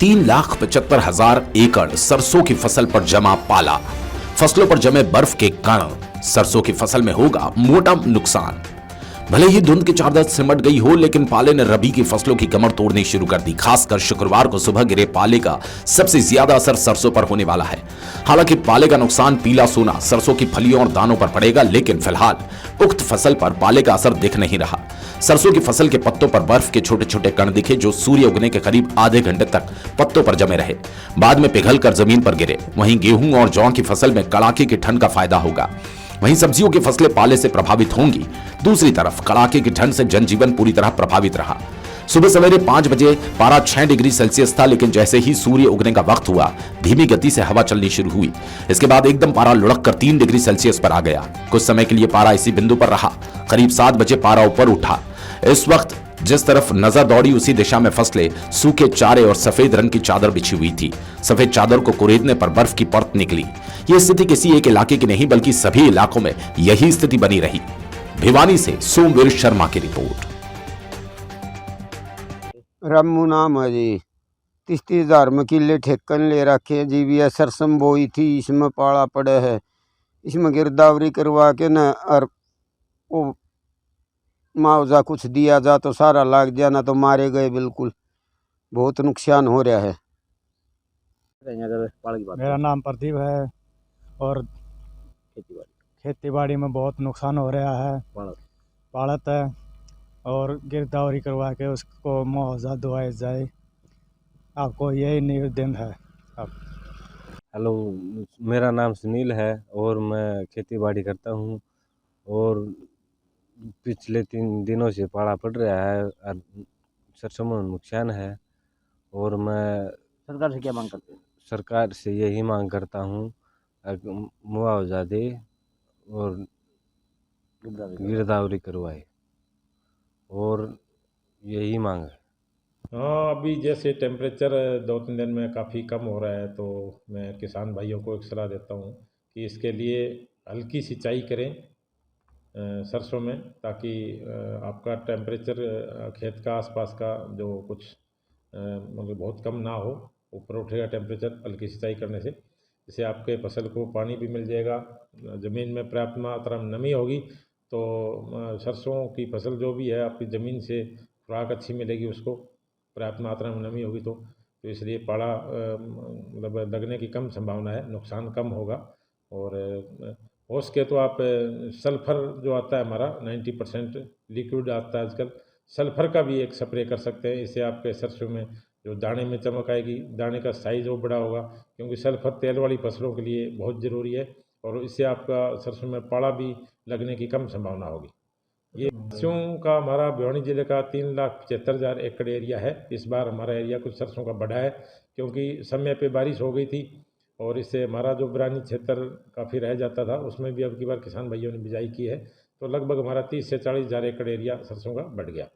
3,75,000 एकड़ सरसों की फसल पर जमा पाला। फसलों पर जमे बर्फ के कारण सरसों की फसल में होगा मोटा नुकसान। भले ही धुंध की चादर सिमट गई हो, लेकिन पाले ने रबी की फसलों की कमर तोड़नी शुरू कर दी। खासकर शुक्रवार को सुबह गिरे पाले का सबसे ज्यादा असर सरसों पर होने वाला है। हालांकि पाले का नुकसान पीला सोना सरसों की फलियों और दानों पर पड़ेगा, लेकिन फिलहाल उक्त फसल पर पाले का असर दिख नहीं रहा। सरसों की फसल के पत्तों पर बर्फ के छोटे छोटे कण दिखे, जो सूर्य उगने के करीब आधे घंटे तक पत्तों पर जमे रहे, बाद में पिघलकर जमीन पर गिरे। वहीं गेहूं और जौ की फसल में कड़ाके की ठंड का फायदा होगा। वहीं सब्जियों की फसलें पाले से प्रभावित होंगी। दूसरी तरफ कड़ाके की ठंड से जनजीवन पूरी तरह प्रभावित रहा। सुबह सवेरे 5 बजे पारा 6 डिग्री सेल्सियस था, लेकिन जैसे ही सूर्य उगने का वक्त हुआ, धीमी गति से हवा चलनी शुरू हुई। इसके बाद एकदम पारा लुढ़क कर 3 डिग्री सेल्सियस पर आ गया। कुछ समय के लिए पारा इसी बिंदु पर रहा। करीब 7 बजे पारा ऊपर उठा। इस वक्त जिस तरफ नजर दौड़ी, उसी दिशा में फसलें सूखे चारे और सफेद रंग की चादर बिछी हुई थी। सफेद चादर को कुरेदने पर बर्फ की परत निकली। यह स्थिति किसी एक इलाके की नहीं, बल्कि सभी इलाकों में यही स्थिति बनी रही। भिवानी से सोमवीर शर्मा की रिपोर्ट। रामू नाम है जी। 30,000 में किले ठेकन ले रखे जी। भी सरसम बोई थी, इसमें पाला पड़े है। इसमें गिरदावरी करवा के न और वो मुआवजा कुछ दिया जा तो सारा लाग गया, ना तो मारे गए। बिल्कुल बहुत नुकसान हो रहा है। मेरा नाम प्रदीप है और खेती बाड़ी में बहुत नुकसान हो रहा है। पालत है और गिरदावरी करवा के उसको मुआवजा दिवाया जाए, आपको यही निवेदन है। हेलो, मेरा नाम सुनील है और मैं खेती बाड़ी करता हूँ। और पिछले 3 दिनों से पाला पड़ रहा है और सरसों में नुकसान है। और मैं सरकार से क्या मांग करते हैं? सरकार से यही मांग करता हूँ मुआवजा दे और गिरदावरी करवाए, और यही मांग है। हाँ, अभी जैसे टेम्परेचर 2-3 दिन में काफ़ी कम हो रहा है, तो मैं किसान भाइयों को एक सलाह देता हूँ कि इसके लिए हल्की सिंचाई करें सरसों में, ताकि आपका टेम्परेचर खेत का आसपास का जो कुछ मतलब बहुत कम ना हो, ऊपर उठेगा टेम्परेचर हल्की सिंचाई करने से। इससे आपके फसल को पानी भी मिल जाएगा, ज़मीन में पर्याप्त मात्रा में नमी होगी, तो सरसों की फसल जो भी है आपकी ज़मीन से खुराक अच्छी मिलेगी, उसको पर्याप्त मात्रा में नमी होगी तो इसलिए पाला मतलब लगने की कम संभावना है, नुकसान कम होगा। और हो सके तो आप सल्फ़र जो आता है हमारा 90% लिक्विड आता है आजकल, सल्फ़र का भी एक स्प्रे कर सकते हैं। इससे आपके सरसों में जो दाने में चमक आएगी, दाने का साइज़ वो बड़ा होगा, क्योंकि सल्फ़र तेल वाली फसलों के लिए बहुत ज़रूरी है। और इससे आपका सरसों में पाला भी लगने की कम संभावना होगी। ये सरसों का हमारा भिवानी जिले का 3,75,000 एकड़ एरिया है। इस बार हमारा एरिया कुछ सरसों का बढ़ा है, क्योंकि समय पे बारिश हो गई थी, और इससे हमारा जो बिरानी क्षेत्र काफ़ी रह जाता था, उसमें भी अब की बार किसान भाइयों ने बिजाई की है, तो लगभग हमारा 30 से 40,000 एकड़ एरिया सरसों का बढ़ गया।